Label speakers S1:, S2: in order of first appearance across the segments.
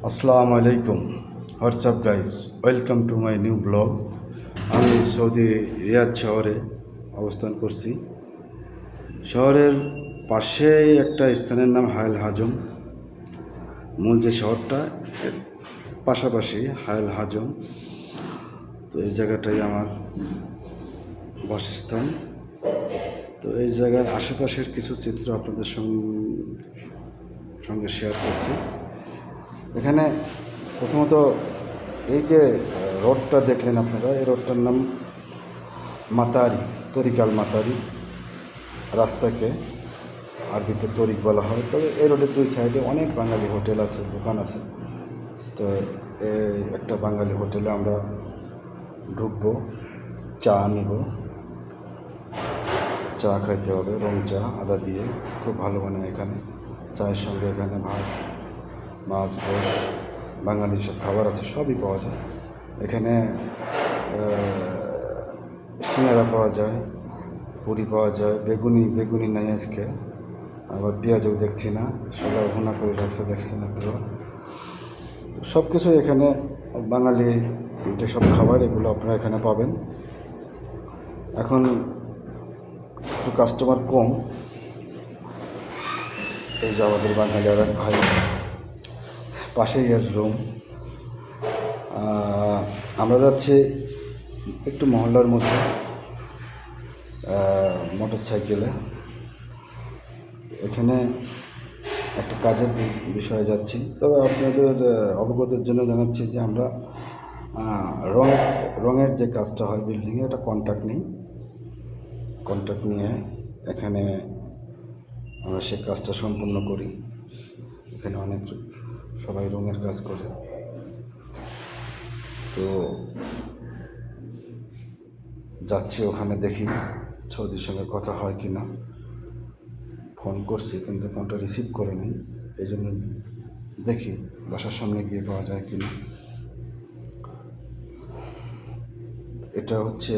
S1: আসসালামু আলাইকুম। WhatsApp guys, welcome to my new blog. আমি সৌদি রিয়াদ শহরে অবস্থান করছি। শহরের পাশেই একটা স্থানের নাম হায়েল হাজম। মূল যে শহরটা এর পাশাপাশি হায়েল হাজম। তো এই জায়গাটাই আমার বাসস্থান। তো এই জায়গার আশেপাশের কিছু চিত্র আপনাদের সঙ্গে শেয়ার করছি। এখানে প্রথমত এই যে রোডটা দেখলেন আপনারা, এই রোডটার নাম মাতারি, তরিকাল মাতারি। রাস্তাকে আরবিতে তরিক বলা হয়। তবে এই রোডের দুই সাইডে অনেক বাঙালি হোটেল আছে, দোকান আছে। তো এই একটা বাঙালি হোটেলে আমরা ঢুকবো, চা নিব, চা খাইতে হবে, রং চা আদা দিয়ে, খুব ভালো বানায় এখানে। চায়ের সঙ্গে এখানে ভাত, মাছ, গোশ, বাঙালি সব খাবার আছে, সবই পাওয়া যায় এখানে। সিঙ্গারা পাওয়া যায়, পুরি পাওয়া যায়, বেগুনি নাই আজকে, আবার পেঁয়াজও দেখছি না, সবাই ভুনা করে রাখছে, দেখছেন আপনারা। সব কিছুই এখানে বাঙালি যেসব খাবার, এগুলো আপনারা এখানে পাবেন। এখন একটু কাস্টমার কম। এই যে আমাদের বাঙালি আর এক ভাই, পাশেই এর রুম। আমরা যাচ্ছি একটু মহল্লার মধ্যে মোটর সাইকেলে। এখানে একটা কাজের বিষয়ে যাচ্ছি। তবে আপনাদের অবগতির জন্য জানাচ্ছি যে আমরা রঙের যে কাজটা হয় বিল্ডিংয়ে, এটা কন্ট্রাক্ট নিয়ে এখানে আমরা সে কাজটা সম্পূর্ণ করি। এখানে অনেক সবাই রঙের কাজ করে। তো যাচ্ছি ওখানে, দেখি সৌদির সঙ্গে কথা হয় কি না। ফোন করছি কিন্তু ফোনটা রিসিভ করে নেই, এই জন্য দেখি বাসার সামনে গিয়ে পাওয়া যায় কি না। এটা হচ্ছে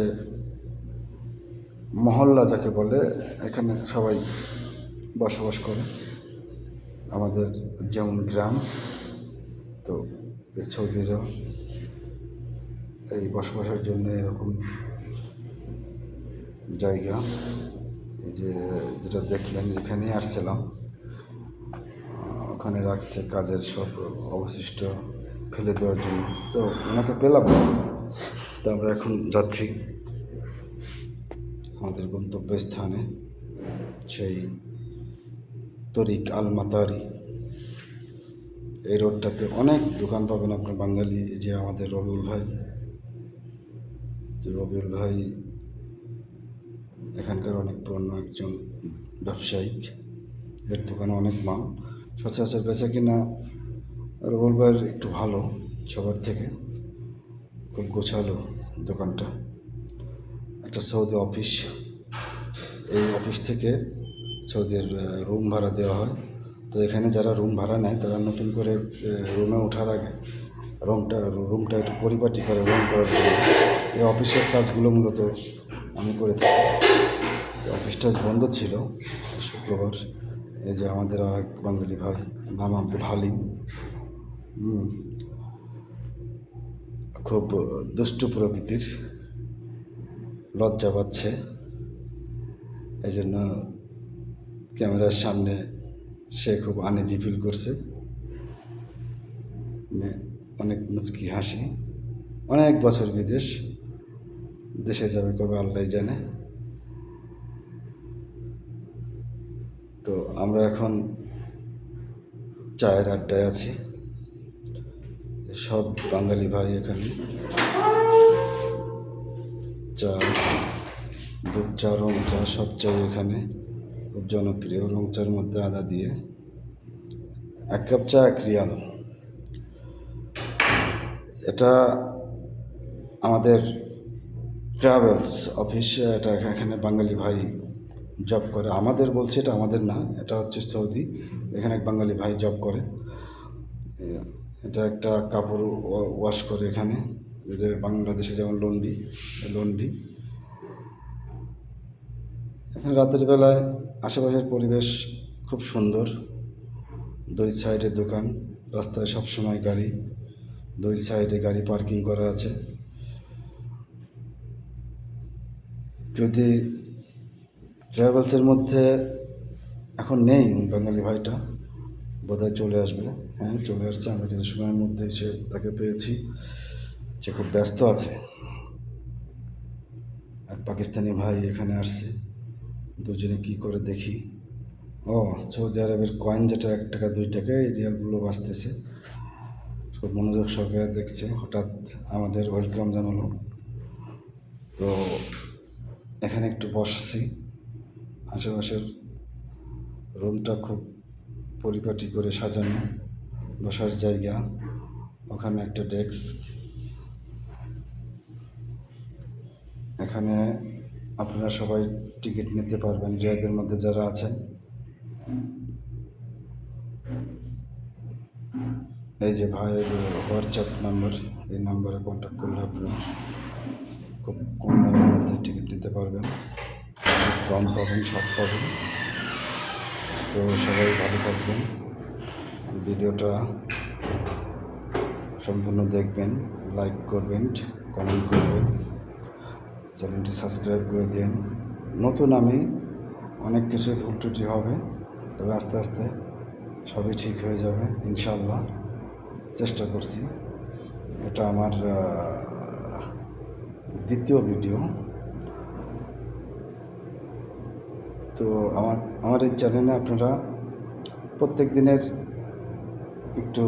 S1: মহল্লা যাকে বলে, এখানে সবাই বসবাস করে, আমাদের যেমন গ্রাম। তো সৌদিরা এই বসবাসের জন্য এরকম জায়গা, এই যে যেটা দেখলেন, এখানেই আসছিলাম, ওখানে রাখছে কাজের সব অবশিষ্ট ফেলে দেওয়ার জন্য। তো ওনাকে পেলাম, তো আমরা এখন যাচ্ছি আমাদের গন্তব্যস্থানে, সেই তরিক আল মাতারি। এই রোডটাতে অনেক দোকান পাবেন আপনার বাঙালি। যে আমাদের রবিউল ভাই এখানকার অনেক পুরনো একজন ব্যবসায়িক, এর দোকানে অনেক মাল সচরাচর বেচা কিনা। রবিউল ভাইয়ের একটু ভালো সবার থেকে, খুব গোছালো দোকানটা। একটা সৌদি অফিস, এই অফিস থেকে সৌদির রুম ভাড়া দেওয়া হয়। তো এখানে যারা রুম ভাড়া নেয়, তারা নতুন করে রুমে ওঠার আগে রুমটা একটু পরিপাটি করে রং করার জন্য এই অফিসের কাজগুলো মূলত আমি করে থাকি। অফিসটা বন্ধ ছিল শুক্রবার। এই যে আমাদের আর এক বাঙালি ভাই, নাম আব্দুল হালিম, খুব দুষ্টু প্রকৃতির, লজ্জা পাচ্ছে, এই জন্য ক্যামেরার সামনে সে খুব আনইজি ফিল করছে। অনেক মুচকি হাসি, অনেক বছর বিদেশ, দেশে যাবে কবে আল্লাহ জানে। তো আমরা এখন চায়ের আড্ডায় আছি, সব বাঙালি ভাই এখানে চা, দুধ চা, রং চা, সব চাই এখানে খুব জনপ্রিয়। রং চার মধ্যে আদা দিয়ে, 1 কাপ চা 1 রিয়াল। এটা আমাদের ট্রাভেলস অফিস, এটা এখানে বাঙালি ভাই জব করে। আমাদের বলছে, এটা আমাদের না, এটা হচ্ছে সৌদি, এখানে এক বাঙালি ভাই জব করে। এটা একটা কাপড় ওয়াশ করে এখানে, যে বাংলাদেশে যেমন লন্ডি। এখানে রাতের বেলায় আশেপাশের পরিবেশ খুব সুন্দর, দুই সাইডে দোকান, রাস্তায় সবসময় গাড়ি, দুই সাইডে গাড়ি পার্কিং করা আছে। যদি ট্রাভেলসের মধ্যে এখন নেই বাঙালি ভাইটা, বোধহয় চলে আসবে। হ্যাঁ, চলে আসছে, আমরা কিছু সময়ের মধ্যে এসে তাকে পেয়েছি। সে খুব ব্যস্ত আছে। এক পাকিস্তানি ভাই এখানে আসছে, দুজনে কি করে দেখি। ও, সৌদি আরবের কয়েন যেটা 1 টাকা 2 টাকা, এই রিয়ালগুলো বাঁচতেছে। খুব মনোযোগ সহকারে দেখছে। হঠাৎ আমাদের ওয়েলকাম জানালো, তো এখানে একটু বসছি। আশেপাশের রুমটা খুব পরিপাটি করে সাজানো, বসার জায়গা, ওখানে একটা ডেস্ক। এখানে আপনারা সবাই টিকিট নিতে পারবেন, যাদের মধ্যে যারা আছেন। এই যে ভাইয়ের হোয়াটসঅ্যাপ নাম্বার, এই নাম্বারে কন্ট্যাক্ট করলে আপনারা খুব কম দামের মধ্যে টিকিট নিতে পারবেন, ডিসকাউন্ট পাবেন, সব পাবেন। তো সবাই ভালো থাকবেন, ভিডিওটা সম্পূর্ণ দেখবেন, লাইক করবেন, কমেন্ট করবেন, চ্যানেলটি সাবস্ক্রাইব করে দিন। নতুন আমি, অনেক কিছু ভুল ত্রুটি হবে, তবে আস্তে আস্তে সবই ঠিক হয়ে যাবে ইনশাল্লাহ। চেষ্টা করছি। এটা আমার দ্বিতীয় ভিডিও। তো আমার এই চ্যানেলে আপনারা প্রত্যেক দিনের একটু